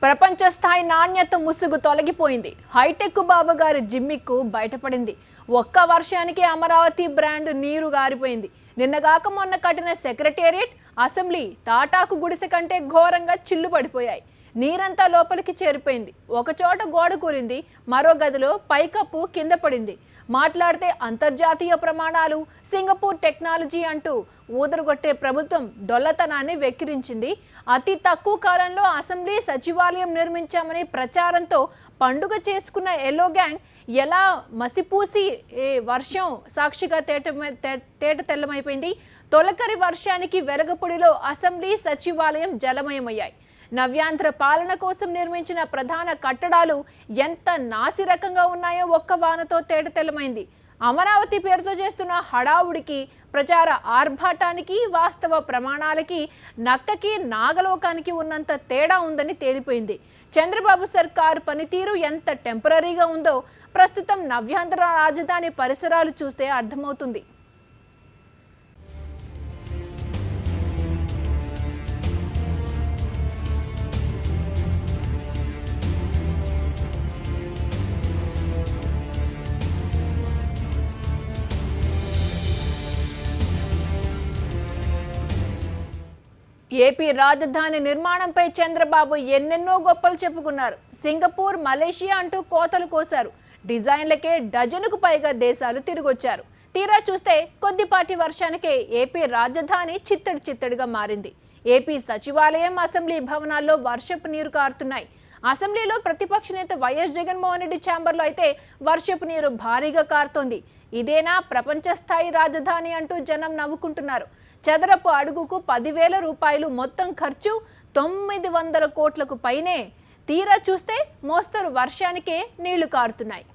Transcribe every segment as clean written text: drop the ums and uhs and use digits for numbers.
ప్రపంచ స్థాయి నాణ్యత ముసుగు తొలగిపోయింది. హైటెక్ బాబు గారి జిమ్మిక్కు బయటపడింది. ఒక్క వర్షానికి అమరావతి బ్రాండ్ నీరు గారిపోయింది. నిన్నగాక మొన్న కట్టిన సెక్రటేరియట్, అసెంబ్లీ తాటాకు గుడిసె కంటే ఘోరంగా చిల్లు పడిపోయాయి. నీరంతా లోపలికి చేరిపోయింది. ఒకచోట గోడ కూలింది, మరో గదిలో పైకప్పు కింద పడింది. మాట్లాడితే అంతర్జాతీయ ప్రమాణాలు, సింగపూర్ టెక్నాలజీ అంటూ ఊదరగొట్టే ప్రభుత్వం డొల్లతనాన్ని వెక్కిరించింది. అతి తక్కువ కాలంలో అసెంబ్లీ సచివాలయం నిర్మించామని ప్రచారంతో పండుగ చేసుకున్న ఎల్లో గ్యాంగ్ ఎలా మసిపూసి వర్షం సాక్షిగా తేట తెల్లమైపోయింది. తొలకరి వర్షానికి వెలగపొడిలో అసెంబ్లీ సచివాలయం జలమయమయ్యాయి. నవ్యాంధ్ర పాలన కోసం నిర్మించిన ప్రధాన కట్టడాలు ఎంత నాసిరకంగా ఉన్నాయో ఒక్క వానతో తేటతెల్లమైంది. అమరావతి పేరుతో చేస్తున్న హడావుడికి, ప్రచార ఆర్భాటానికి, వాస్తవ ప్రమాణాలకి, నక్కకి నాగలోకానికి ఉన్నంత తేడా ఉందని తేలిపోయింది. చంద్రబాబు సర్కారు పనితీరు ఎంత టెంపరీగా ఉందో ప్రస్తుతం నవ్యాంధ్ర రాజధాని పరిసరాలు చూస్తే అర్థమవుతుంది. ఏపీ రాజధాని నిర్మాణంపై చంద్రబాబు ఎన్నెన్నో గొప్పలు చెప్పుకున్నారు. సింగపూర్, మలేషియా అంటూ కోతలు కోశారు. డిజైన్లకే డజనుకు పైగా దేశాలు తిరిగొచ్చారు. తీరా చూస్తే కొద్దిపాటి వర్షానికే ఏపీ రాజధాని చిత్తడిగా మారింది. ఏపీ సచివాలయం, అసెంబ్లీ భవనాల్లో వర్షపు నీరు కారుతున్నాయి. అసెంబ్లీలో ప్రతిపక్ష నేత వైఎస్ జగన్మోహన్ రెడ్డి ఛాంబర్లో అయితే వర్షపు నీరు భారీగా కారుతోంది. ఇదేనా ప్రపంచ స్థాయి రాజధాని అంటూ జనం నవ్వుకుంటున్నారు. చదరపు అడుగుకు 10,000 రూపాయలు మొత్తం ఖర్చు, 900 కోట్లకు పైనే. తీరా చూస్తే మోస్తరు వర్షానికే నీళ్లు కారుతున్నాయి.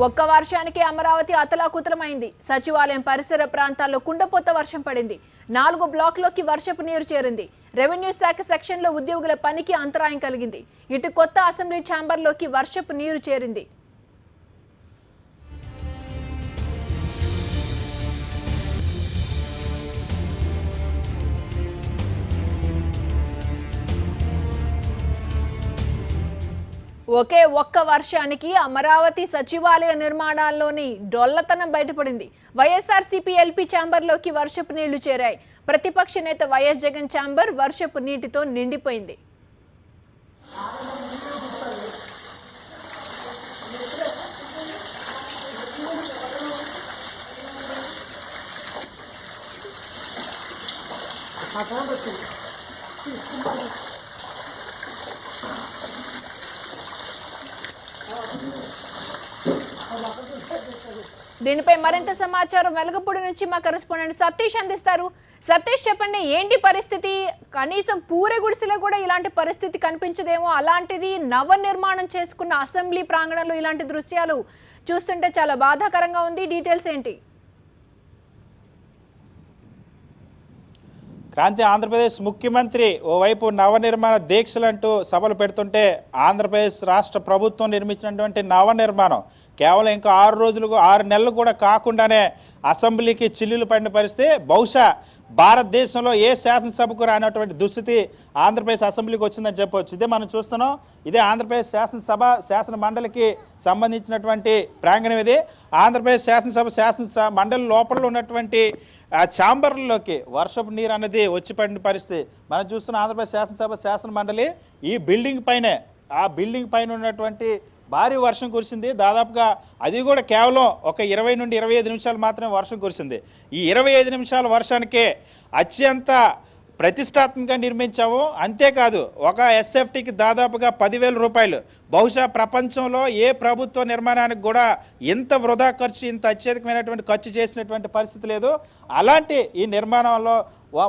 ఒక్క వర్షానికి అమరావతి అతలాకుతలమైంది. సచివాలయం పరిసర ప్రాంతాల్లో కుండపోత వర్షం పడింది. 4 బ్లాక్లోకి వర్షపు నీరు చేరింది. రెవెన్యూ శాఖ సెక్షన్లో ఉద్యోగుల పనికి అంతరాయం కలిగింది. ఇటు కొత్త అసెంబ్లీ ఛాంబర్లోకి వర్షపు నీరు చేరింది. ఒకే ఒక్క వర్షానికి అమరావతి సచివాలయ నిర్మాణాల్లోని డొల్లతనం బయటపడింది. వైఎస్ఆర్సీపీ ఎల్పీ ఛాంబర్లోకి వర్షపు నీళ్లు చేరాయి. ప్రతిపక్ష నేత వైఎస్ జగన్ ఛాంబర్ వర్షపు నీటితో నిండిపోయింది. దీనిపై మరింత సమాచారం వెలగపూడి నుంచి మా కరెస్పాండెంట్ సతీష్ అందిస్తారు. సతీష్, చెప్పండి, ఏంటి పరిస్థితి? కనీసం పూరే గుడిసెలో కూడా ఇలాంటి పరిస్థితి కనిపించదేమో, అలాంటిది నవ నిర్మాణం చేసుకున్న అసెంబ్లీ ప్రాంగణంలో ఇలాంటి దృశ్యాలు చూస్తుంటే చాలా బాధాకరంగా ఉంది. డీటెయిల్స్ ఏంటి? క్రాంతి, ఆంధ్రప్రదేశ్ ముఖ్యమంత్రి ఓవైపు నవనిర్మాణ దీక్షలంటూ సభలు పెడుతుంటే ఆంధ్రప్రదేశ్ రాష్ట్ర ప్రభుత్వం నిర్మించినటువంటి నవనిర్మాణం కేవలం ఇంకా 6 నెలలు కూడా కాకుండానే అసెంబ్లీకి చిల్లులు పడిన పరిస్థితి. బహుశా భారతదేశంలో ఏ శాసనసభకు రానటువంటి దుస్థితి ఆంధ్రప్రదేశ్ అసెంబ్లీకి వచ్చిందని చెప్పవచ్చు. ఇదే మనం చూస్తున్నాం. ఇదే ఆంధ్రప్రదేశ్ శాసన మండలికి సంబంధించినటువంటి ప్రాంగణం. ఇది ఆంధ్రప్రదేశ్ శాసన మండలి లోపల ఉన్నటువంటి ఆ ఛాంబర్లలోకి వర్షపు నీరు అనేది వచ్చి పడిన పరిస్థితి మనం చూస్తున్న ఆంధ్రప్రదేశ్ శాసన మండలి ఈ బిల్డింగ్ పైనే, ఆ బిల్డింగ్ పైన ఉన్నటువంటి భారీ వర్షం కురిసింది. దాదాపుగా అది కూడా కేవలం ఒక 20 నుండి 25 నిమిషాలు మాత్రమే వర్షం కురిసింది. ఈ 25 నిమిషాల వర్షానికే అత్యంత ప్రతిష్టాత్మకంగా నిర్మించాము. అంతేకాదు, ఒక ఎస్ఎఫ్టీకి దాదాపుగా 10,000 రూపాయలు, బహుశా ప్రపంచంలో ఏ ప్రభుత్వ నిర్మాణానికి కూడా ఇంత వృధా ఖర్చు, ఇంత అత్యధికమైనటువంటి ఖర్చు చేసినటువంటి పరిస్థితి లేదు. అలాంటి ఈ నిర్మాణంలో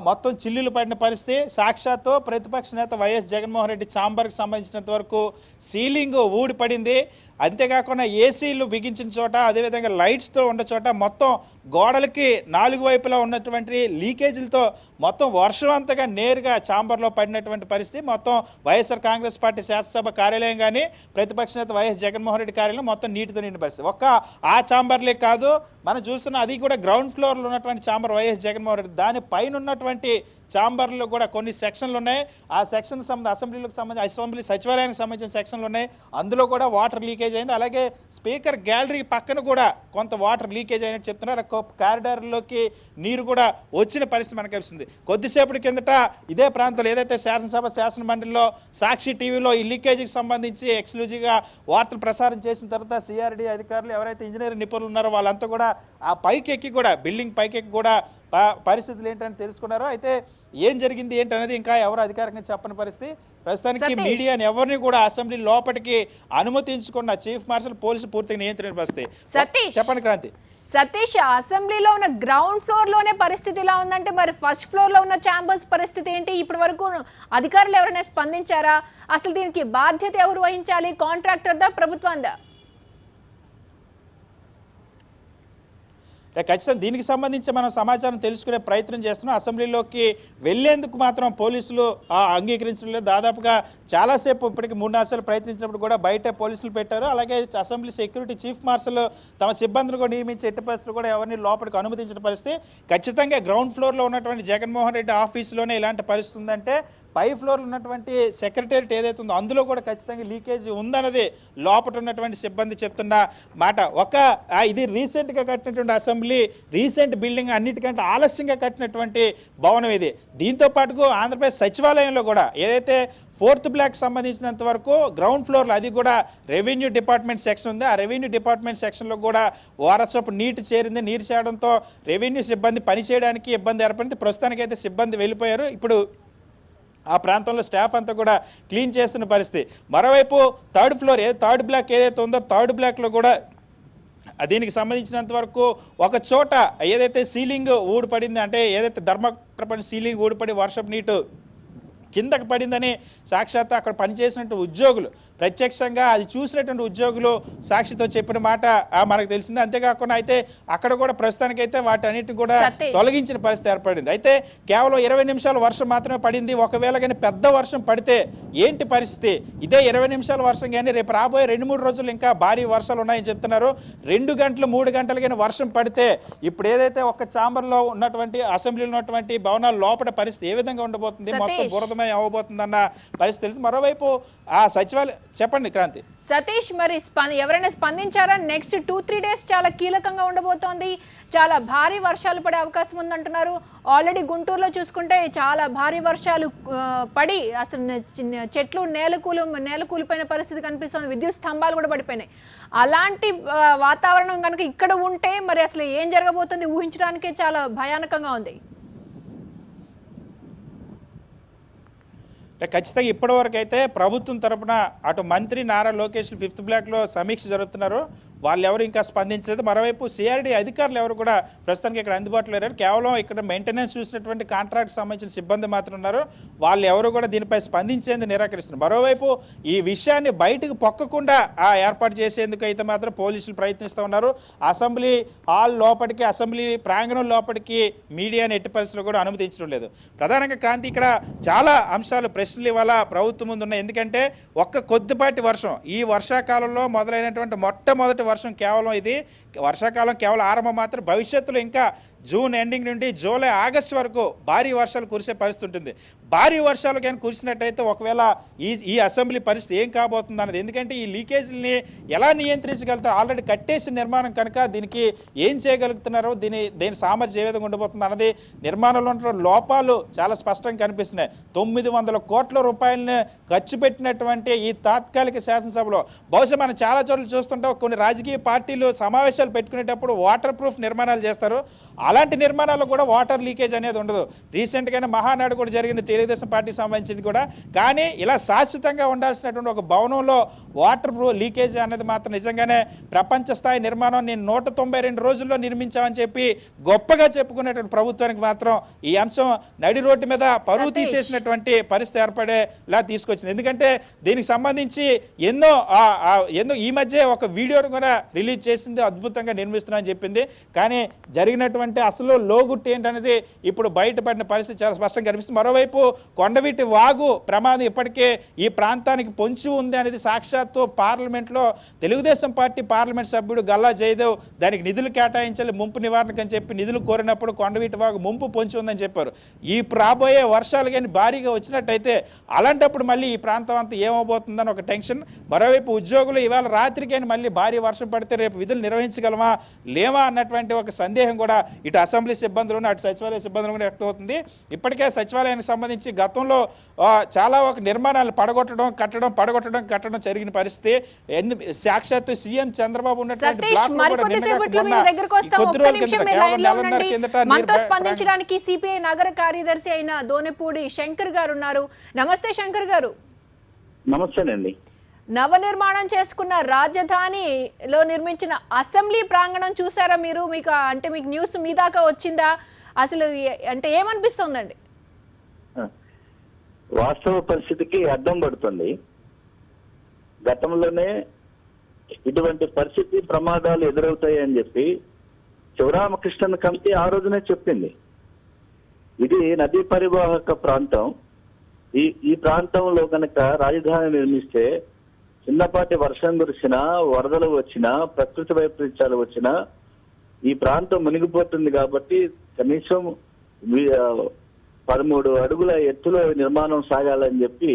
మొత్తం చిల్లులు పడిన పరిస్థితి. సాక్షాత్తు ప్రతిపక్ష నేత వైఎస్ జగన్మోహన్ రెడ్డి ఛాంబర్కి సంబంధించినంత వరకు సీలింగ్ ఊడిపడింది. అంతేకాకుండా ఏసీలు బిగించిన చోట, అదేవిధంగా లైట్స్తో ఉన్న చోట మొత్తం గోడలకి 4 వైపులా ఉన్నటువంటి లీకేజీలతో మొత్తం వర్షం అంతగా నేరుగా ఛాంబర్లో పడినటువంటి పరిస్థితి. మొత్తం వైఎస్ఆర్ కాంగ్రెస్ పార్టీ శాసనసభ కార్యాలయం కానీ, ప్రతిపక్ష నేత వైఎస్ జగన్మోహన్ రెడ్డి కార్యాలయం మొత్తం నీటితో నిండిన పరిస్థితి. ఒక్క ఆ ఛాంబర్లే కాదు, మనం చూస్తున్న అది కూడా గ్రౌండ్ ఫ్లోర్లో ఉన్నటువంటి ఛాంబర్ వైఎస్ జగన్మోహన్ రెడ్డి, దాని పైన ఉన్నటువంటి ఛాంబర్లో కూడా కొన్ని సెక్షన్లు ఉన్నాయి. ఆ సెక్షన్ అసెంబ్లీ సచివాలయానికి సంబంధించిన సెక్షన్లు ఉన్నాయి. అందులో కూడా వాటర్ లీకేజ్ అయింది. అలాగే స్పీకర్ గ్యాలరీ పక్కన కూడా కొంత వాటర్ లీకేజ్ అయినట్టు చెప్తున్నారు. కారిడార్లోకి నీరు కూడా వచ్చిన పరిస్థితి మనకు తెలుస్తుంది. కొద్దిసేపటి కిందట ఇదే ప్రాంతంలో ఏదైతే శాసన మండలిలో సాక్షి టీవీలో ఈ లీకేజీకి సంబంధించి ఎక్స్క్లూజివ్గా వార్తలు ప్రసారం చేసిన తర్వాత సిఆర్డీ అధికారులు, ఎవరైతే ఇంజనీరింగ్ నిపుణులు ఉన్నారో వాళ్ళంతా కూడా ఆ పైకెక్కి కూడా, బిల్డింగ్ పైకెక్కి కూడా పరిస్థితులు ఏంటని తెలుసుకున్నారు. అయితే ఏం జరిగింది ఏంటనేది ఇంకా ఎవరు అధికారికంగా చెప్పని పరిస్థితి. ప్రస్తుతానికి మీడియాని ఎవరిని కూడా అసెంబ్లీ లోపలికి అనుమతించుకున్న చీఫ్ మార్షల్ పోలీసులు పూర్తిగా నియంత్రణ పరిస్థితి. చెప్పండి క్రాంతి. సతీష్, అసెంబ్లీలో ఉన్న గ్రౌండ్ ఫ్లోర్ లోనే పరిస్థితి ఇలా ఉందంటే మరి ఫస్ట్ ఫ్లోర్ లో ఉన్న ఛాంబర్స్ పరిస్థితి ఏంటి? ఇప్పటి వరకు అధికారులు ఎవరైనా స్పందించారా? అసలు దీనికి బాధ్యత ఎవరు వహించాలి? కాంట్రాక్టర్ దా, ప్రభుత్వం దా? ఖచ్చితంగా దీనికి సంబంధించి మనం సమాచారం తెలుసుకునే ప్రయత్నం చేస్తున్నాం. అసెంబ్లీలోకి వెళ్లేందుకు మాత్రం పోలీసులు అంగీకరించడం లేదు. దాదాపుగా చాలాసేపు ఇప్పటికి 3-4 సార్లు ప్రయత్నించినప్పుడు కూడా బయట పోలీసులు పెట్టారు. అలాగే అసెంబ్లీ సెక్యూరిటీ చీఫ్ మార్షల్ తమ సిబ్బందిని కూడా నియమించి ఎట్టి పరిస్థితులు కూడా ఎవరిని లోపలికి అనుమతించిన పరిస్థితి. ఖచ్చితంగా గ్రౌండ్ ఫ్లోర్లో ఉన్నటువంటి జగన్మోహన్ రెడ్డి ఆఫీసులోనే ఇలాంటి పరిస్థితి ఉందంటే పై ఫ్లోర్లో ఉన్నటువంటి సెక్రటేరియట్ ఏదైతే ఉందో అందులో కూడా ఖచ్చితంగా లీకేజ్ ఉందన్నది లోపల ఉన్నటువంటి సిబ్బంది చెప్తున్న మాట. ఇది రీసెంట్గా కట్టినటువంటి అసెంబ్లీ, రీసెంట్ బిల్డింగ్, అన్నిటికంటే ఆలస్యంగా కట్టినటువంటి భవనం ఇది. దీంతో పాటుకు ఆంధ్రప్రదేశ్ సచివాలయంలో కూడా ఏదైతే 4th బ్లాక్ సంబంధించినంత వరకు గ్రౌండ్ ఫ్లోర్లో అది కూడా రెవెన్యూ డిపార్ట్మెంట్ సెక్షన్ ఉంది. ఆ రెవెన్యూ డిపార్ట్మెంట్ సెక్షన్లో కూడా వారసపు నీటి చేరింది. నీరు చేరడంతో రెవెన్యూ సిబ్బంది పనిచేయడానికి ఇబ్బంది ఏర్పడింది. ప్రస్తుతానికైతే సిబ్బంది వెళ్ళిపోయారు. ఇప్పుడు ఆ ప్రాంతంలో స్టాఫ్ అంతా కూడా క్లీన్ చేస్తున్న పరిస్థితి. మరోవైపు థర్డ్ బ్లాక్ ఏదైతే ఉందో 3rd బ్లాక్లో కూడా దీనికి సంబంధించినంత వరకు ఒక చోట ఏదైతే సీలింగ్ ఊడిపడింది, అంటే ఏదైతే ధర్మప్రపంచ సీలింగ్ ఊడిపడి వర్షపు నీటు కిందకు పడిందని సాక్షాత్తు అక్కడ పనిచేసినట్టు ఉద్యోగులు, ప్రత్యక్షంగా అది చూసినటువంటి ఉద్యోగులు సాక్షితో చెప్పిన మాట మనకు తెలిసింది. అంతేకాకుండా అయితే అక్కడ కూడా ప్రస్తుతానికైతే వాటన్నిటిని కూడా తొలగించిన పరిస్థితి ఏర్పడింది. అయితే కేవలం 20 నిమిషాల వర్షం మాత్రమే పడింది. ఒకవేళ కానీ పెద్ద వర్షం పడితే ఏంటి పరిస్థితి? ఇదే 20 నిమిషాల వర్షం కానీ రేపు రాబోయే 2-3 రోజులు ఇంకా భారీ వర్షాలు ఉన్నాయని చెప్తున్నారు. 2 గంటలు 3 గంటలు కానీ వర్షం పడితే ఇప్పుడు ఏదైతే ఒక ఛాంబర్లో ఉన్నటువంటి అసెంబ్లీలో ఉన్నటువంటి భవనాల లోపల పరిస్థితి ఏ విధంగా ఉండబోతుంది, మొత్తం బురదమై అవ్వబోతుందన్న పరిస్థితి. మరోవైపు ఆ సచివాలయం, చెప్పండి క్రాంతి. సతీష్, మరి ఎవరైనా స్పందించారా? నెక్స్ట్ 2-3 డేస్ చాలా కీలకంగా ఉండబోతోంది. చాలా భారీ వర్షాలు పడే అవకాశం ఉందంటున్నారు. ఆల్రెడీ గుంటూరులో చూసుకుంటే చాలా భారీ వర్షాలు పడి అసలు చెట్లు నేలకూలిపోయిన పరిస్థితి కనిపిస్తుంది. విద్యుత్ స్తంభాలు కూడా పడిపోయినాయి. అలాంటి వాతావరణం కనుక ఇక్కడ ఉంటే మరి అసలు ఏం జరగబోతుంది ఊహించడానికే చాలా భయానకంగా ఉంది. ఖచ్చితంగా ఇప్పటివరకు అయితే ప్రభుత్వం తరపున అటు మంత్రి నారా లోకేష్ 5th బ్లాక్లో సమీక్ష జరుగుతున్నారు. వాళ్ళు ఎవరు ఇంకా స్పందించలేదు. మరోవైపు సిఆర్డీ అధికారులు ఎవరు కూడా ప్రస్తుతానికి ఇక్కడ అందుబాటులో లేరు. కేవలం ఇక్కడ మెయింటెనెన్స్ చూసినటువంటి కాంట్రాక్ట్ సంబంధించిన సిబ్బంది మాత్రం ఉన్నారు. వాళ్ళు ఎవరు కూడా దీనిపై స్పందించేందుకు నిరాకరిస్తున్నారు. మరోవైపు ఈ విషయాన్ని బయటకు పొక్కకుండా ఏర్పాటు చేసేందుకు అయితే మాత్రం పోలీసులు ప్రయత్నిస్తూ ఉన్నారు. అసెంబ్లీ హాల్ లోపలికి, అసెంబ్లీ ప్రాంగణం లోపలికి మీడియాని ఎట్టి పరిస్థితుల్లో కూడా అనుమతించడం లేదు. ప్రధానంగా క్రాంతి, ఇక్కడ చాలా అంశాలు, ప్రశ్నలు ఇవాళ ప్రభుత్వం ముందు ఉన్నాయి. ఎందుకంటే కొద్దిపాటి వర్షం, ఈ వర్షాకాలంలో మొదలైనటువంటి మొట్టమొదటి వర్షం కేవలం ఇది వర్షాకాలం కేవలం ఆరంభం మాత్రం. భవిష్యత్తులో ఇంకా జూన్ ఎండింగ్ నుండి జూలై ఆగస్టు వరకు భారీ వర్షాలు కురిసే పరిస్థితి ఉంటుంది. భారీ వర్షాలు కానీ కురిసినట్టయితే ఒకవేళ ఈ అసెంబ్లీ పరిస్థితి ఏం కాబోతుంది అన్నది. ఎందుకంటే ఈ లీకేజీలని ఎలా నియంత్రించగలుగుతారు? ఆల్రెడీ కట్టేసిన నిర్మాణం కనుక దీనికి ఏం చేయగలుగుతున్నారో, దీని సామర్థ్యం ఏ విధంగా ఉండబోతుంది అన్నది నిర్మాణంలో ఉన్న లోపాలు చాలా స్పష్టంగా కనిపిస్తున్నాయి. 900 కోట్ల రూపాయలని ఖర్చు పెట్టినటువంటి ఈ తాత్కాలిక శాసనసభలో బహుశా మనం చాలా చోట్ల చూస్తుంటాం, కొన్ని రాజకీయ పార్టీలు సమావేశాలు పెట్టుకునేటప్పుడు వాటర్ ప్రూఫ్ నిర్మాణాలు చేస్తారు. అలాంటి నిర్మాణాల్లో కూడా వాటర్ లీకేజ్ అనేది ఉండదు. రీసెంట్గానే మహానాడు కూడా జరిగింది తెలుగుదేశం పార్టీకి సంబంధించింది కూడా. కానీ ఇలా శాశ్వతంగా ఉండాల్సినటువంటి ఒక భవనంలో వాటర్ లీకేజ్ అనేది మాత్రం నిజంగానే ప్రపంచ స్థాయి నిర్మాణం నేను 192 రోజుల్లో నిర్మించామని చెప్పి గొప్పగా చెప్పుకునేటువంటి ప్రభుత్వానికి మాత్రం ఈ అంశం నడి రోడ్డు మీద పరువు తీసేసినటువంటి పరిస్థితి ఏర్పడేలా తీసుకొచ్చింది. ఎందుకంటే దీనికి సంబంధించి ఎన్నో ఈ మధ్య ఒక వీడియోను కూడా రిలీజ్ చేసింది, అద్భుతంగా నిర్మిస్తున్నామని చెప్పింది. కానీ జరిగినటువంటి అసలు లోగుట్టు ఏంటనేది ఇప్పుడు బయటపడిన పరిస్థితి చాలా స్పష్టంగా కనిపిస్తుంది. మరోవైపు కొండవీటి వాగు ప్రమాదం ఇప్పటికే ఈ ప్రాంతానికి పొంచి ఉంది అనేది సాక్షాత్తు పార్లమెంట్లో తెలుగుదేశం పార్టీ పార్లమెంట్ సభ్యుడు గల్లా జయదేవ్ దానికి నిధులు కేటాయించాలి ముంపు నివారణకు అని చెప్పి నిధులు కోరినప్పుడు కొండవీటి వాగు ముంపు పొంచి ఉందని చెప్పారు. ఈ రాబోయే వర్షాలు కానీ భారీగా వచ్చినట్టయితే అలాంటప్పుడు మళ్ళీ ఈ ప్రాంతం అంతా ఏమవబోతుందని ఒక టెన్షన్. మరోవైపు ఉద్యోగులు ఇవాళ రాత్రికైనా మళ్ళీ భారీ వర్షం పడితే రేపు విధులు నిర్వహించగలమా లేవా అన్నటువంటి ఒక సందేహం కూడా ఇటు అసెంబ్లీ సిబ్బందులను అటు సచివాలయ సిబ్బందులు కూడా వ్యక్తమవుతుంది. ఇప్పటికే సచివాలయానికి సంబంధించి గతంలో చాలా ఒక నిర్మాణాలు కట్టడం జరిగిన పరిస్థితి. సాక్షాత్తు సీఎం చంద్రబాబు స్పందించడానికి సిపిఐ నగర కార్యదర్శి అయిన దోనెపూడి శంకర్ గారు ఉన్నారు. నమస్తే శంకర్ గారు. నమస్తేనండి. నవనిర్మాణం చేసుకున్న రాజధానిలో నిర్మించిన అసెంబ్లీ ప్రాంగణం చూసారా మీరు? మీకు న్యూస్ మీ దాకా వచ్చిందా? అసలు అంటే ఏమనిపిస్తోందండి? వాస్తవ పరిస్థితికి అద్దం పడుతుంది. గతంలోనే ఇటువంటి పరిస్థితి ప్రమాదాలు ఎదురవుతాయి అని చెప్పి శివరామకృష్ణన్ కమిటీ ఆ రోజునే చెప్పింది. ఇది నదీ పరివాహక ప్రాంతం. ఈ ప్రాంతంలో కనుక రాజధాని నిర్మిస్తే చిన్నపాటి వర్షం కురిసినా, వరదలు వచ్చినా, ప్రకృతి వైపరీత్యాలు వచ్చినా ఈ ప్రాంతం మునిగిపోతుంది. కాబట్టి కనీసం 13 అడుగుల ఎత్తులో నిర్మాణం సాగాలని చెప్పి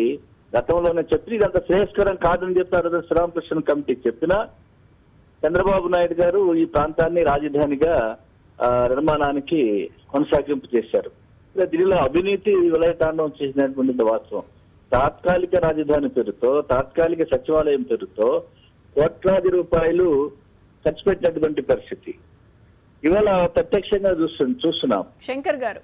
గతంలోనే చెప్పి ఇదంత శ్రేయస్కరం కాదని చెప్పారు శ్రీరామకృష్ణ కమిటీ చెప్పినా చంద్రబాబు నాయుడు గారు ఈ ప్రాంతాన్ని రాజధానిగా నిర్మాణానికి కొనసాగింపు చేశారు. దీనిలో అవినీతి విలయతాండవం చేసినటువంటి వాస్తవం. తాత్కాలిక రాజధాని పేరుతో, తాత్కాలిక సచివాలయం పేరుతో కోట్లాది రూపాయలు ఖర్చు పెట్టినటువంటి పరిస్థితి ఇవాళ ప్రత్యక్షంగా చూస్తున్నాం. శంకర్ గారు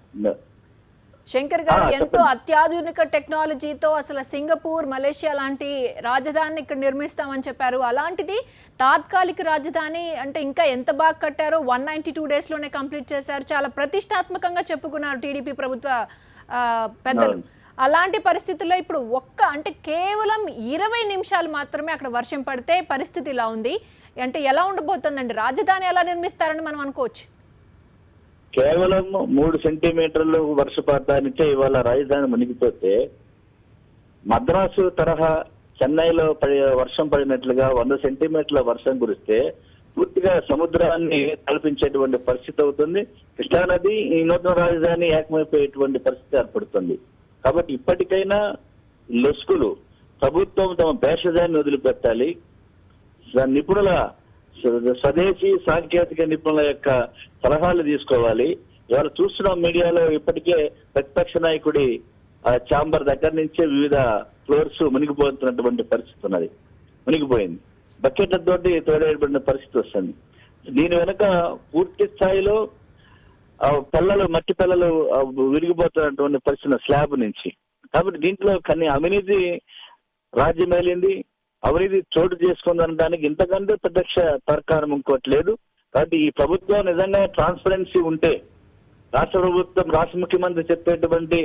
ఎంతో అత్యాధునిక టెక్నాలజీతో అసలు సింగపూర్, మలేషియా లాంటి రాజధానిని ఇక్కడ నిర్మిస్తామని చెప్పారు. అలాంటిది తాత్కాలిక రాజధాని అంటే ఇంకా ఎంత బాగా కట్టారో 192 డేస్లోనే కంప్లీట్ చేశారు. చాలా ప్రతిష్టాత్మకంగా చెప్పుకున్నారు టీడీపీ ప్రభుత్వ పెద్దలు. అలాంటి పరిస్థితుల్లో ఇప్పుడు కేవలం 20 నిమిషాలు మాత్రమే అక్కడ వర్షం పడితే పరిస్థితి ఇలా ఉంది. అంటే ఎలా ఉండబోతుందండి? రాజధాని ఎలా నిర్మిస్తారని మనం అనుకోవచ్చు. కేవలం 3 సెంటీమీటర్లు వర్షపాతానికే ఇవాళ రాజధాని మునిగిపోతే మద్రాసు తరహా చెన్నైలో వర్షం పడినట్లుగా 100 సెంటీమీటర్ల వర్షం కురిస్తే పూర్తిగా సముద్రాన్ని కల్పించేటువంటి పరిస్థితి అవుతుంది. కృష్ణానది ఈ నూతన రాజధాని ఏకమైపోయేటువంటి పరిస్థితి ఏర్పడుతుంది. కాబట్టి ఇప్పటికైనా లొసుకులు ప్రభుత్వం తమ భేషజాన్ని వదిలిపెట్టాలి. నిపుణుల స్వదేశీ సాంకేతిక నిపుణుల యొక్క సలహాలు తీసుకోవాలి. ఇవాళ చూస్తున్నాం మీడియాలో ఇప్పటికే ప్రతిపక్ష నాయకుడి ఛాంబర్ దగ్గర నుంచే వివిధ ఫ్లోర్స్ మునిగిపోతున్నటువంటి పరిస్థితి ఉన్నది. మునిగిపోయింది. బకెట్లతోటి తోడేయబడిన పరిస్థితి వస్తుంది. దీని వెనుక పూర్తి స్థాయిలో మట్టి పిల్లలు విరిగిపోతున్నటువంటి పరిస్థితి స్లాబ్ నుంచి. కాబట్టి దీంట్లో కానీ అవినీతి రాజ్యమేలింది. అవినీతి చోటు చేసుకుందనడానికి ఇంతకంటే ప్రత్యక్ష తర్కారం ఇంకోటి లేదు. కాబట్టి ఈ ప్రభుత్వం నిజంగా ట్రాన్స్పరెన్సీ ఉంటే రాష్ట్ర ప్రభుత్వం, రాష్ట్ర ముఖ్యమంత్రి చెప్పేటువంటి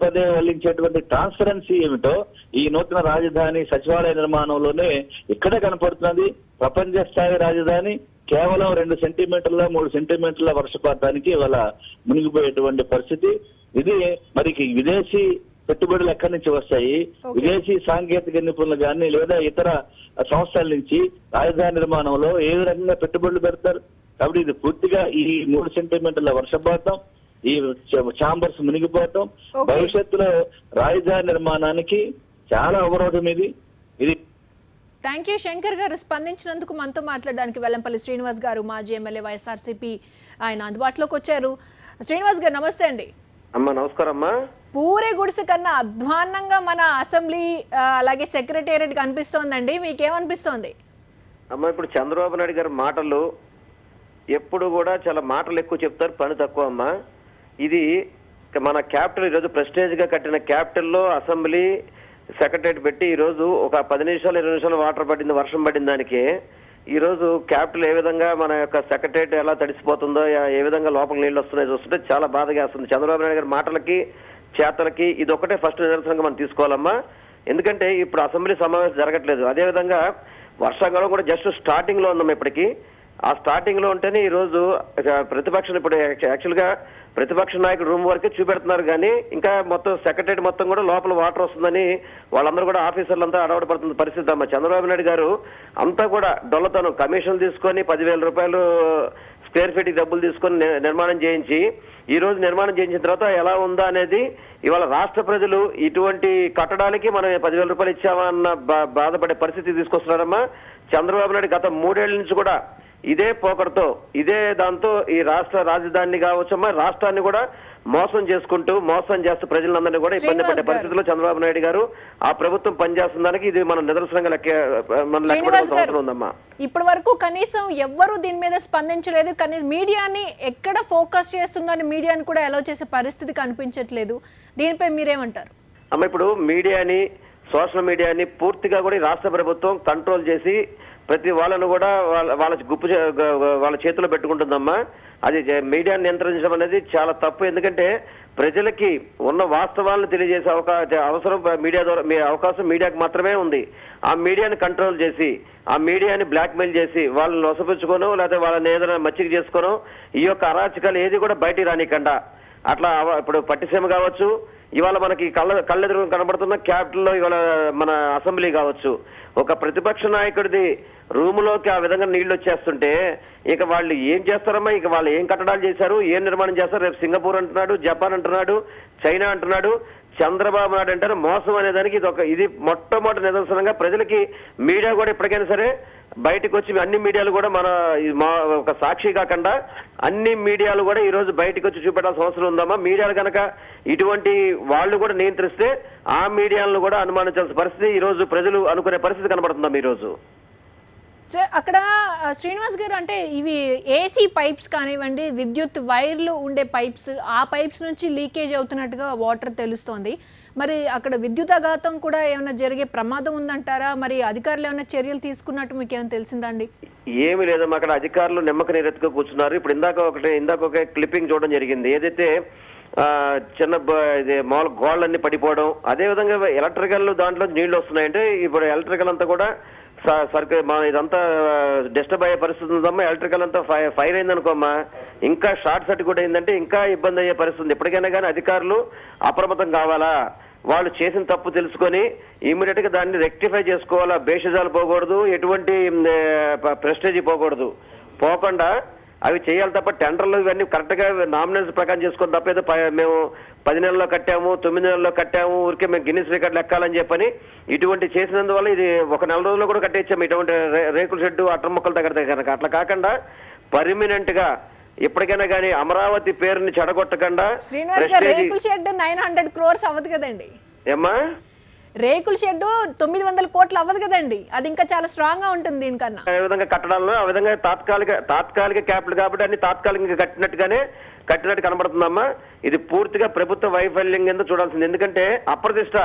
పదే వల్లించేటువంటి ట్రాన్స్పరెన్సీ ఏమిటో ఈ నూతన రాజధాని సచివాలయ నిర్మాణంలోనే ఇక్కడే కనపడుతున్నది. ప్రపంచ స్థాయి రాజధాని కేవలం 2 సెంటీమీటర్ల 3 సెంటీమీటర్ల వర్షపాతానికి ఇవాళ మునిగిపోయేటువంటి పరిస్థితి. ఇది మరి విదేశీ పెట్టుబడులు ఎక్కడి నుంచి వస్తాయి? విదేశీ సాంకేతిక నిపుణులు కానీ లేదా ఇతర సంస్థల నుంచి రాజధాని నిర్మాణంలో ఏ రకంగా పెట్టుబడులు పెడతారు? కాబట్టి ఇది పూర్తిగా ఈ 3 సెంటీమీటర్ల వర్షపాతం, ఈ ఛాంబర్స్ మునిగిపోవటం భవిష్యత్తులో రాజధాని నిర్మాణానికి చాలా అవరోధం. ఇది థ్యాంక్ యూ శంకర్ గారు స్పందించినందుకు. మనతో మాట్లాడడానికి వెల్లంపల్లి శ్రీనివాస్ గారు, మాజీ ఎమ్మెల్యే వైఎస్ఆర్సీపీ, ఆయన అందుబాటులోకి వచ్చారు. శ్రీనివాస్ గారు నమస్తే అండి. అమ్మా నమస్కారం అమ్మా. పూరే గుడిసె కన్నా అధ్వాన్నంగా మన అసెంబ్లీ అలాగే సెక్రటేరియట్ కనిపిస్తోందండి. మీకేమనిపిస్తోంది? అమ్మా ఇప్పుడు చంద్రబాబు నాయుడు గారి మాటలు ఎప్పుడు కూడా చాలా మాటలు ఎక్కువ చెప్తారు, పని తక్కువ అమ్మా. ఇది మన క్యాపిటల్ ఈరోజు ప్రెస్టేజ్ గా కట్టిన క్యాపిటల్లో అసెంబ్లీ సెక్రటరేట్ పెట్టి ఈరోజు ఒక 10 నిమిషాలు 20 నిమిషాలు వాటర్ పడింది, వర్షం పడిన దానికి ఈ రోజు క్యాపిటల్ ఏ విధంగా మన యొక్క సెక్రటరేట్ ఎలా తడిసిపోతుందో, ఏ విధంగా లోపల నీళ్లు వస్తున్నాయో చూస్తుంటే చాలా బాధగా వస్తుంది. చంద్రబాబు నాయుడు గారి మాటలకి చేతలకి ఇది ఒకటే ఫస్ట్ నిదర్శనంగా మనం తీసుకోవాలమ్మా. ఎందుకంటే ఇప్పుడు అసెంబ్లీ సమావేశం జరగట్లేదు. అదేవిధంగా వర్షాకాలం కూడా జస్ట్ స్టార్టింగ్ లో ఉన్నాం ఇప్పటికీ. ఆ స్టార్టింగ్ లో ఉంటేనే ఈ రోజు ప్రతిపక్షం ఇప్పుడు యాక్చువల్ గా ప్రతిపక్ష నాయకుడు రూమ్ వరకే చూపెడుతున్నారు, కానీ ఇంకా మొత్తం సెక్రటరీ మొత్తం కూడా లోపల వాటర్ వస్తుందని వాళ్ళందరూ కూడా ఆఫీసర్లంతా అడవడ పడుతున్న పరిస్థితి అమ్మ. చంద్రబాబు నాయుడు గారు అంతా కూడా డొల్లతనం కమిషన్ తీసుకొని 10,000 రూపాయలు స్క్వేర్ ఫీట్ డబ్బులు తీసుకొని నిర్మాణం చేయించి ఈ రోజు నిర్మాణం చేయించిన తర్వాత ఎలా ఉందా అనేది ఇవాళ రాష్ట్ర ప్రజలు ఇటువంటి కట్టడాలకి మనం 10,000 రూపాయలు ఇచ్చామా అన్న బాధపడే పరిస్థితి తీసుకొస్తున్నారమ్మా. చంద్రబాబు నాయుడు గత 3 ఏళ్ల నుంచి కూడా ఇదే పోకడతో ఇదే దాంతో ఈ రాష్ట్ర రాజధానిని కావచ్చమ్మా రాష్ట్రాన్ని కూడా మోసం చేస్తూ ప్రజలందరినీ కూడా ఇబ్బంది పడే పరిస్థితుల్లో చంద్రబాబు నాయుడు గారు ఆ ప్రభుత్వం పనిచేస్తున్న దానికి ఇది మనం నిదర్శనంగా లెక్క ఉందమ్మా. ఇప్పటి వరకు కనీసం ఎవ్వరూ దీని మీద స్పందించలేదు. కనీసం మీడియాని ఎక్కడ ఫోకస్ చేస్తుందని మీడియాని కూడా అలౌ చేసే పరిస్థితి కనిపించట్లేదు. దీనిపై మీరేమంటారు అమ్మ? ఇప్పుడు మీడియాని సోషల్ మీడియాని పూర్తిగా కూడా రాష్ట్ర ప్రభుత్వం కంట్రోల్ చేసి ప్రతి వాళ్ళను కూడా వాళ్ళ చేతిలో పెట్టుకుంటుందమ్మా. అది మీడియాని నియంత్రించడం అనేది చాలా తప్పు. ఎందుకంటే ప్రజలకి ఉన్న వాస్తవాలను తెలియజేసే అవసరం మీడియా ద్వారా అవకాశం మీడియాకి మాత్రమే ఉంది. ఆ మీడియాని కంట్రోల్ చేసి ఆ మీడియాని బ్లాక్మెయిల్ చేసి వాళ్ళని వసపించుకోను లేకపోతే వాళ్ళని ఏదైనా మచ్చిక చేసుకోను ఈ యొక్క అరాచకాలు ఏది కూడా బయటికి రానికుండా అట్లా ఇప్పుడు పట్టిసీమ కావచ్చు, ఇవాళ మనకి కళ్ళెదురు కనబడుతున్న క్యాపిటల్లో ఇవాళ మన అసెంబ్లీ కావచ్చు, ఒక ప్రతిపక్ష నాయకుడిది రూములోకి ఆ విధంగా నీళ్లు వచ్చేస్తుంటే ఇక వాళ్ళు ఏం చేస్తారమ్మా? ఇక వాళ్ళు ఏం కట్టడాలు చేశారు, ఏం నిర్మాణం చేస్తారు? రేపు సింగపూర్ అంటున్నాడు, జపాన్ అంటున్నాడు, చైనా అంటున్నాడు. చంద్రబాబు నాయుడు అంటారు మోసం అనేదానికి ఇది మొట్టమొదటి నిదర్శనంగా ప్రజలకి మీడియా కూడా ఇప్పటికైనా సరే బయటకు వచ్చి అన్ని మీడియాలు కూడా ఒక సాక్షి కాకుండా అన్ని మీడియాలు కూడా ఈ రోజు బయటకు వచ్చి చూపెట్టాల్సిన అవసరం ఉందమ్మా. మీడియాలు కనుక ఇటువంటి వాళ్ళు కూడా నియంత్రిస్తే ఆ మీడియాలను కూడా అనుమానించాల్సిన పరిస్థితి ఈ రోజు ప్రజలు అనుకునే పరిస్థితి కనబడుతుందమ్మా ఈ రోజు. సార్ అక్కడ శ్రీనివాస్ గారు అంటే ఇవి ఏసీ పైప్స్ కానివ్వండి, విద్యుత్ వైర్లు ఉండే పైప్స్, ఆ పైప్స్ నుంచి లీకేజ్ అవుతున్నట్టుగా వాటర్ తెలుస్తోంది. మరి అక్కడ విద్యుతాఘాతం కూడా ఏమైనా జరిగే ప్రమాదం ఉందంటారా? మరి అధికారులు ఏమైనా చర్యలు తీసుకున్నట్టు మీకు ఏమైనా తెలిసిందండి? ఏమి లేదమ్మా, అక్కడ అధికారులు నిమ్మక నీరెత్తుగా కూర్చున్నారు. ఇప్పుడు ఇందాక ఒక క్లిప్పింగ్ చూడడం జరిగింది. ఏదైతే చిన్న మామూలు గోళ్ళన్నీ పడిపోవడం, అదేవిధంగా ఎలక్ట్రికల్ దాంట్లో నీళ్లు వస్తున్నాయంటే ఇప్పుడు ఎలక్ట్రికల్ అంతా కూడా ఇదంతా డిస్టర్బ్ అయ్యే పరిస్థితి ఉందమ్మా. ఎలక్ట్రికల్ అంతా ఫైర్ అయిందనుకోమ్మా, ఇంకా షార్ట్ సర్క్యూట్ అయిందంటే ఇంకా ఇబ్బంది అయ్యే పరిస్థితి ఉంది. ఎప్పటికైనా కానీ అధికారులు అప్రమత్తం కావాలా, వాళ్ళు చేసిన తప్పు తెలుసుకొని ఇమీడియట్ గా దాన్ని రెక్టిఫై చేసుకోవాలా. బేషజాలు పోకూడదు, ఎటువంటి ప్రెస్టేజ్ పోకుండా అవి చేయాలి తప్ప టెండర్లు ఇవన్నీ కరెక్ట్ గా నామినేన్స్ ప్రకారం చేసుకుని తప్ప ఏదో మేము 10 నెలల్లో కట్టాము, 9 నెలల్లో కట్టాము, ఊరికే మేము గిన్నిస్ రికార్డులు ఎక్కాలని చెప్పని ఇటువంటి చేసినందువల్ల ఇది 1 నెల రోజుల్లో కూడా కట్టేచ్చాము. ఇటువంటి రేకుల షెడ్డు అట్ట మొక్కలు తగ్గడతాయి కనుక అట్లా కాకుండా పర్మినెంట్ గా ఎప్పటికైనా కానీ అమరావతి పేరుని చెడగొట్టకుండా. రేకుల షెడ్ 900 crores అవ్వదు కదండి ఏమ్మా? రేకుల షెడ్ 900 కోట్లు అవ్వదు కదండి, అది ఇంకా చాలా స్ట్రాంగ్ గా ఉంటుంది దీనికన్నా. ఏ విధంగా కట్టడాలను ఆ విధంగా తాత్కాలిక క్యాపిటల్ కాబట్టి అన్ని తాత్కాలికంగా కట్టినట్టు కనబడుతుందమ్మా. ఇది పూర్తిగా ప్రభుత్వ వైఫల్యం కింద చూడాల్సింది. ఎందుకంటే అప్రతిష్ట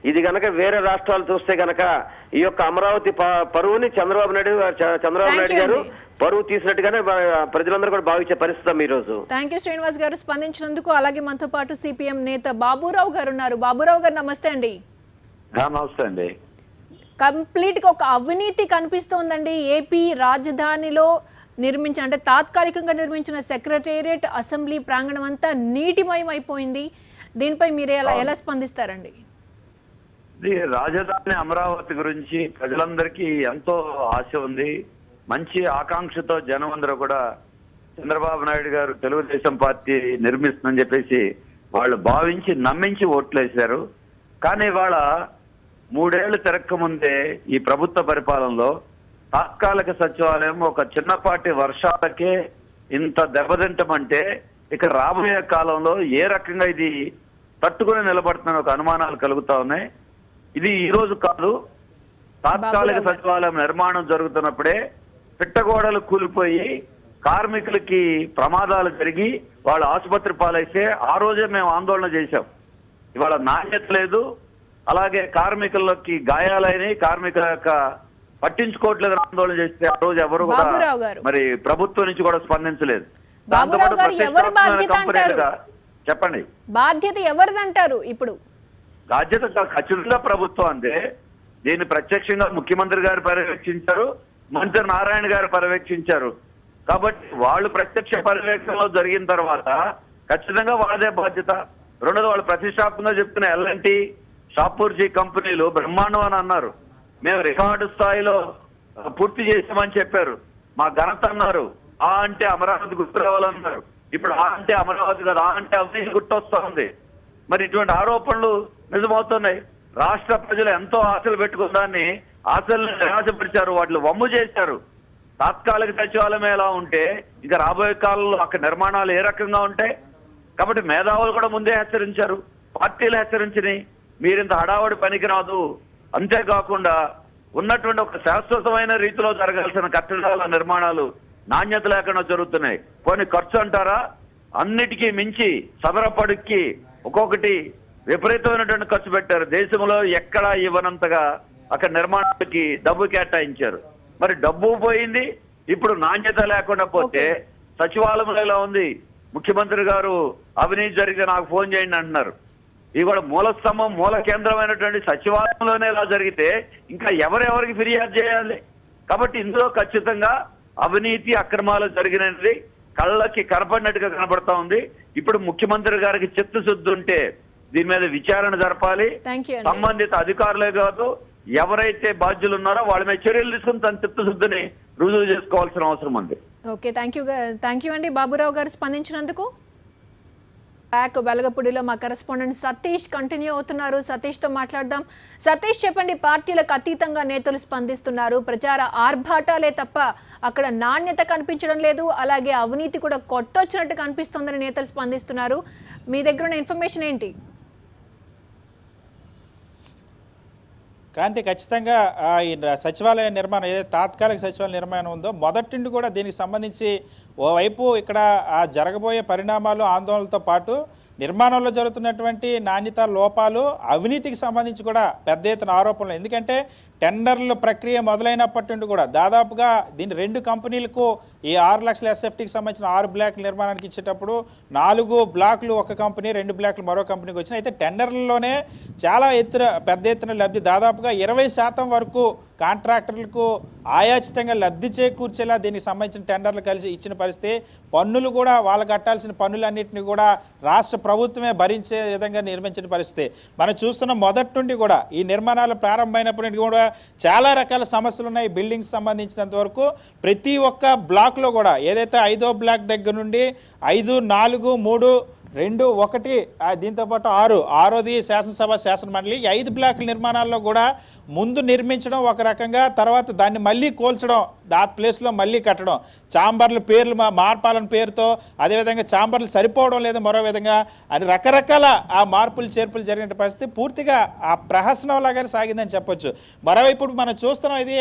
ఇది గనక వేరే రాష్ట్రాలు చూస్తే గనక ఈ యొక్క అమరావతి పరువుని చంద్రబాబు నాయుడు గారు పరువు తీసినట్టుగానే ప్రజలందరూ కూడా భావించే పరిస్థితి ఈ రోజు. థ్యాంక్ యూ శ్రీనివాస్ గారు స్పందించినందుకు. అలాగే మనతో పాటు సిపిఎం నేత బాబురావు గారు ఉన్నారు. బాబురావు గారు నమస్తే అండి. నమస్తే అండి. కంప్లీట్ గా ఒక అవినీతి కనిపిస్తోందండి. ఏపీ రాజధానిలో అంటే తాత్కాలికంగా నిర్మించిన సెక్రటేరియట్, అసెంబ్లీ ప్రాంగణం అంతా నీటిమయం అయిపోయింది. దీనిపై మీరు ఎలా స్పందిస్తారండి? రాజధాని అమరావతి గురించి ప్రజలందరికీ ఎంతో ఆశ ఉంది, మంచి ఆకాంక్షతో జనం అందరూ కూడా చంద్రబాబు నాయుడు గారు తెలుగుదేశం పార్టీ నిర్మిస్తుందని చెప్పేసి వాళ్ళు భావించి నమ్మించి ఓట్లేశారు. కానీ వాళ్ళ 3 ఏళ్లు తిరక్క ముందే ఈ ప్రభుత్వ పరిపాలనలో తాత్కాలిక సచివాలయం ఒక చిన్నపాటి వర్షాలకే ఇంత దెబ్బతింటమంటే ఇక రాబోయే కాలంలో ఏ రకంగా ఇది తట్టుకుని నిలబడుతున్న ఒక అనుమానాలు కలుగుతా ఉన్నాయి. ఇది ఈ రోజు కాదు, తాత్కాలిక సచివాలయం నిర్మాణం జరుగుతున్నప్పుడే పిట్టగోడలు కూలిపోయి కార్మికులకి ప్రమాదాలు జరిగి వాళ్ళు ఆసుపత్రి పాలైతే ఆ రోజే మేము ఆందోళన చేశాం. ఇవాళ నాణ్యత లేదు, అలాగే కార్మికులకి గాయాలైనవి, కార్మికుల యొక్క పట్టించుకోవట్లేదని ఆందోళన చేస్తే ఆ రోజు ఎవరు కూడా బాబురావు గారు. మరి ప్రభుత్వం నుంచి కూడా స్పందించలేదు. బాబురావు గారు, ఎవరు బాధ్యత అంటారు? చెప్పండి, బాధ్యత ఎవరిదంటారు ఇప్పుడు? బాధ్యత ఖచ్చితంగా ప్రభుత్వం అందే. దీన్ని ప్రత్యక్షంగా ముఖ్యమంత్రి గారు పర్యవేక్షించారు, మంత్రి నారాయణ గారు పర్యవేక్షించారు. కాబట్టి వాళ్ళు ప్రత్యక్ష పర్యవేక్షణలో జరిగిన తర్వాత ఖచ్చితంగా వాళ్ళదే బాధ్యత. రెండోది, వాళ్ళు ప్రతిష్టాత్మకంగా చెప్తున్న ఎల్ఎన్టీ, షాపూర్జీ కంపెనీలు బ్రహ్మాండం అని అన్నారు. మేము రికార్డు స్థాయిలో పూర్తి చేసామని చెప్పారు. మా ఘనత అన్నారు. ఆ అంటే అమరావతి గుర్తు రావాలన్నారు. ఇప్పుడు ఆ అంటే అమరావతి కాదు, ఆ అంటే అవినీతి గుర్తొస్తా ఉంది. మరి ఇటువంటి ఆరోపణలు నిజమవుతున్నాయి. రాష్ట్ర ప్రజలు ఎంతో ఆశలు పెట్టుకున్న దాన్ని ఆశలను నిరాశపరిచారు, వాటిని వమ్ము చేశారు. తాత్కాలిక సచివాలయం ఎలా ఉంటే ఇంకా రాబోయే కాలంలో అక్కడ నిర్మాణాలు ఏ రకంగా ఉంటాయి. కాబట్టి మేధావులు కూడా ముందే హెచ్చరించారు, పార్టీలు హెచ్చరించినాయి, మీరింత హడావుడి పనికిరాదు. అంతేకాకుండా ఉన్నటువంటి ఒక శాశ్వతమైన రీతిలో జరగాల్సిన కట్టడాల నిర్మాణాలు నాణ్యత లేకుండా జరుగుతున్నాయి. కొన్ని ఖర్చు అంటారా, అన్నిటికీ మించి సదరపడికి ఒక్కొక్కటి విపరీతమైనటువంటి ఖర్చు పెట్టారు. దేశంలో ఎక్కడా ఇవ్వనంతగా అక్కడ నిర్మాణాలకి డబ్బు కేటాయించారు. మరి డబ్బు పోయింది, ఇప్పుడు నాణ్యత లేకుండా పోతే సచివాలయంలో ఎలా ఉంది? ముఖ్యమంత్రి గారు అవినీతి జరిగితే నాకు ఫోన్ చేయండి అంటున్నారు. ఇది కూడా మూల స్తంభం, మూల కేంద్రమైనటువంటి సచివాలయంలోనే ఇలా జరిగితే ఇంకా ఎవరెవరికి ఫిర్యాదు చేయాలి? కాబట్టి ఇందులో ఖచ్చితంగా అవినీతి అక్రమాలు జరిగినది కళ్ళకి కనపడినట్టుగా కనపడతా ఉంది. ఇప్పుడు ముఖ్యమంత్రి గారికి చిత్తశుద్ధి ఉంటే దీని మీద విచారణ జరపాలి. సంబంధిత అధికారులే కాదు, ఎవరైతే బాధ్యులు ఉన్నారో వాళ్ళ మీద చర్యలు తీసుకుని తన చిత్తశుద్ధిని రుజువు చేసుకోవాల్సిన అవసరం ఉంది. ఓకే, థ్యాంక్ యూ అండి బాబురావు గారు స్పందించినందుకు. బ్యాక్ వెలగపూడిలో మా కరెస్పాండెంట్ సతీష్ కంటిన్యూ అవుతున్నారు. సతీష్తో మాట్లాడదాం. సతీష్, చెప్పండి, పార్టీలకు అతీతంగా నేతలు స్పందిస్తున్నారు. ప్రచార ఆర్భాటాలే తప్ప అక్కడ నాణ్యత కనిపించడం లేదు, అలాగే అవినీతి కూడా కొట్టొచ్చినట్టు కనిపిస్తోందని నేతలు స్పందిస్తున్నారు. మీ దగ్గర ఉన్న ఇన్ఫర్మేషన్ ఏంటి? క్రాంతి, ఖచ్చితంగా ఈ సచివాలయ నిర్మాణం ఏదైతే తాత్కాలిక సచివాలయ నిర్మాణం ఉందో మొదటి నుండి కూడా దీనికి సంబంధించి ఓవైపు ఇక్కడ జరగబోయే పరిణామాలు, ఆందోళనలతో పాటు నిర్మాణంలో జరుగుతున్నటువంటి నాణ్యత లోపాలు, అవినీతికి సంబంధించి కూడా పెద్ద ఎత్తున ఆరోపణలు. ఎందుకంటే టెండర్ల ప్రక్రియ మొదలైనప్పటి నుండి కూడా దాదాపుగా దీన్ని 2 కంపెనీలకు ఈ 6 లక్షల ఎస్ఎఫ్టీకి సంబంధించిన 6 బ్లాక్ల నిర్మాణానికి ఇచ్చేటప్పుడు 4 బ్లాక్లు ఒక కంపెనీ, 2 బ్లాక్లు మరో కంపెనీకి వచ్చినాయి. అయితే టెండర్లలోనే చాలా పెద్ద ఎత్తున లబ్ధి, దాదాపుగా 20% వరకు కాంట్రాక్టర్లకు ఆయాచితంగా లబ్ధి చేకూర్చేలా దీనికి సంబంధించిన టెండర్లు కలిసి ఇచ్చిన పరిస్థితి. పన్నులు కూడా వాళ్ళు కట్టాల్సిన పన్నులన్నింటినీ కూడా రాష్ట్ర ప్రభుత్వమే భరించే విధంగా నిర్మించిన పరిస్థితి. మనం చూస్తున్న మొదటి నుండి కూడా ఈ నిర్మాణాలు ప్రారంభమైనప్పటి నుండి కూడా చాలా రకాల సమస్యలు ఉన్నాయి. బిల్డింగ్స్ సంబంధించినంత వరకు ప్రతి ఒక్క బ్లాక్లో కూడా ఏదైతే 5వ బ్లాక్ దగ్గర నుండి 5, 4, 3, 2, 1 దీంతోపాటు 6ది శాసనసభ శాసనమండలి 5 బ్లాకుల నిర్మాణాల్లో కూడా ముందు నిర్మించడం ఒక రకంగా, తర్వాత దాన్ని మళ్ళీ కోల్చడం, ఆ ప్లేస్లో మళ్ళీ కట్టడం, ఛాంబర్ల పేర్లు మార్పాలని పేరుతో, అదేవిధంగా ఛాంబర్లు సరిపోవడం లేదు మరో విధంగా అని రకరకాల ఆ మార్పులు చేర్పులు జరిగిన పరిస్థితి పూర్తిగా ఆ ప్రహసనం లాగానే సాగిందని చెప్పొచ్చు. మరోవైపు మనం చూస్తున్నాం, ఇది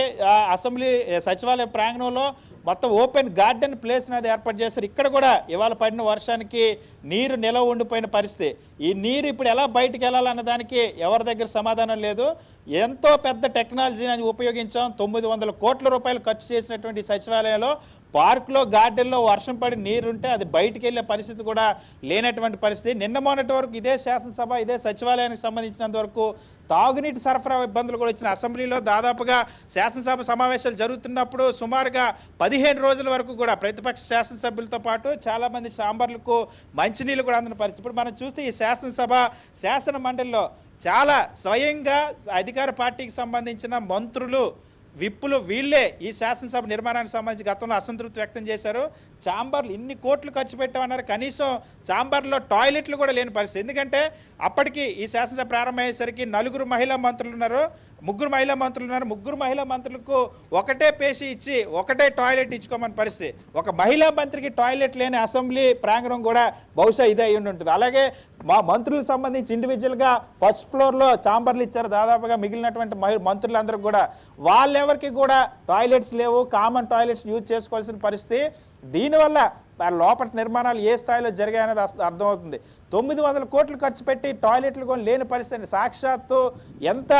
అసెంబ్లీ సచివాలయ ప్రాంగణంలో మొత్తం ఓపెన్ గార్డెన్ ప్లేస్ అనేది ఏర్పాటు చేశారు. ఇక్కడ కూడా ఇవాళ పడిన వర్షానికి నీరు నిలవ ఉండిపోయిన పరిస్థితి. ఈ నీరు ఇప్పుడు ఎలా బయటికి వెళ్ళాలన్న దానికి ఎవరి దగ్గర సమాధానం లేదు. ఎంతో పెద్ద టెక్నాలజీని ఉపయోగించాం. 900 కోట్ల రూపాయలు ఖర్చు చేసినటువంటి సచివాలయంలో పార్కులో, గార్డెన్లో వర్షం పడి నీరుంటే అది బయటికి వెళ్ళే పరిస్థితి కూడా లేనటువంటి పరిస్థితి. నిన్న మొన్నటి వరకు ఇదే శాసనసభ, ఇదే సచివాలయానికి సంబంధించినంత వరకు తాగునీటి సరఫరా ఇబ్బందులు కూడా వచ్చిన అసెంబ్లీలో దాదాపుగా శాసనసభ సమావేశాలు జరుగుతున్నప్పుడు సుమారుగా 15 రోజుల వరకు కూడా ప్రతిపక్ష శాసనసభ్యులతో పాటు చాలామంది ఛాంబర్లకు మంచినీళ్ళు కూడా అందిన పరిస్థితి. ఇప్పుడు మనం చూస్తే ఈ శాసనసభ శాసన మండలిలో చాలా స్వయంగా అధికార పార్టీకి సంబంధించిన మంత్రులు, విప్పులు వీళ్ళే ఈ శాసనసభ నిర్మాణానికి సంబంధించి గతంలో అసంతృప్తి వ్యక్తం చేశారు. ఛాంబర్లు ఇన్ని కోట్లు ఖర్చు పెట్టామన్నారు, కనీసం ఛాంబర్లో టాయిలెట్లు కూడా లేని పరిస్థితి. ఎందుకంటే అప్పటికి ఈ శాసనసభ ప్రారంభమయ్యేసరికి 4 మహిళా మంత్రులు ఉన్నారు. ముగ్గురు మహిళా మంత్రులు ఉన్నారు, ముగ్గురు మహిళా మంత్రులకు ఒకటే పేషి ఇచ్చి ఒకటే టాయిలెట్ ఇచ్చుకోమని పరిస్థితి. ఒక మహిళా మంత్రికి టాయిలెట్ లేని అసెంబ్లీ ప్రాంగణం కూడా బహుశా ఇదే అయి ఉంటుంది. అలాగే మా మంత్రులకు సంబంధించి ఇండివిజువల్గా ఫస్ట్ ఫ్లోర్లో ఛాంబర్లు ఇచ్చారు దాదాపుగా మిగిలినటువంటి మంత్రులందరికీ కూడా. వాళ్ళెవరికి కూడా టాయిలెట్స్ లేవు, కామన్ టాయిలెట్స్ యూజ్ చేసుకోవాల్సిన పరిస్థితి. దీనివల్ల లోపల నిర్మాణాలు ఏ స్థాయిలో జరిగాయనేది అర్థమవుతుంది. 900 కోట్లు ఖర్చు పెట్టి టాయిలెట్లు కూడా లేని పరిస్థితి. సాక్షాత్తు ఎంత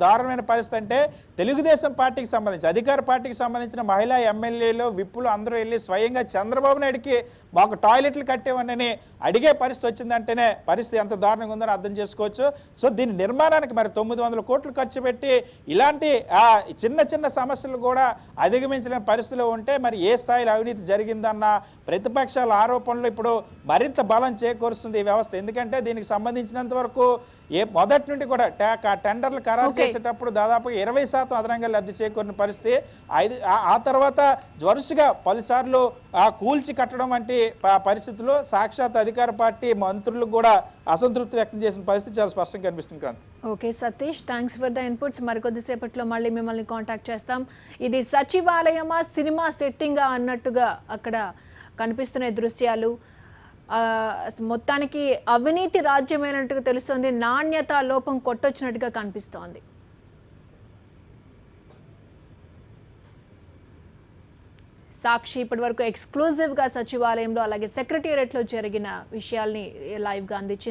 దారుణమైన పరిస్థితి అంటే తెలుగుదేశం పార్టీకి సంబంధించి అధికార పార్టీకి సంబంధించిన మహిళా ఎమ్మెల్యేలు విప్పులు అందరూ వెళ్ళి స్వయంగా చంద్రబాబు నాయుడికి మాకు టాయిలెట్లు కట్టేవని అడిగే పరిస్థితి వచ్చిందంటేనే పరిస్థితి ఎంత దారుణంగా ఉందని అర్థం చేసుకోవచ్చు. సో దీని నిర్మాణానికి మరి 900 కోట్లు ఖర్చు పెట్టి ఇలాంటి చిన్న చిన్న సమస్యలు కూడా అధిగమించిన పరిస్థితిలో ఉంటే మరి ఏ స్థాయిలో అవినీతి జరిగిందన్న ప్రతిపక్షాల ఆరోపణలు ఇప్పుడు మరింత బలం చేకూరుస్తుంది ఈ వ్యవస్థ. ఎందుకంటే దీనికి సంబంధించినంత వరకు మొదటి నుండి కూడా టెండర్లు ఖరారు చేసేటప్పుడు దాదాపు 20% అదనంగా లబ్ధి చేకూరిన పరిస్థితి. ఆ తర్వాత వరుసగా పలుసార్లు కూల్చి కట్టడం వంటి పరిస్థితుల్లో సాక్షాత్ అధికార పార్టీ మంత్రులు కూడా అసంతృప్తి వ్యక్తం చేసిన పరిస్థితి చాలా స్పష్టంగా కనిపిస్తుంది. Kranti. Okay Satish, thanks for the inputs. మరికొద్దిసేపట్లో మళ్ళీ మిమ్మల్ని కాంటాక్ట్ చేస్తాం. ఇది సచివాలయమా సినిమా సెట్టింగా అన్నట్టుగా అక్కడ కనిపిస్తున్న దృశ్యాలు. మొత్తానికి అవినీతి రాజ్యమైనట్టుగా తెలుస్తోంది, నాణ్యత లోపం కొట్టొచ్చినట్టుగా కనిపిస్తోంది. సాక్షి ఇప్పటివరకు ఎక్స్క్లూజివ్గా సచివాలయంలో అలాగే సెక్రటేరియట్లో జరిగిన విషయాల్ని లైవ్గా అందించింది.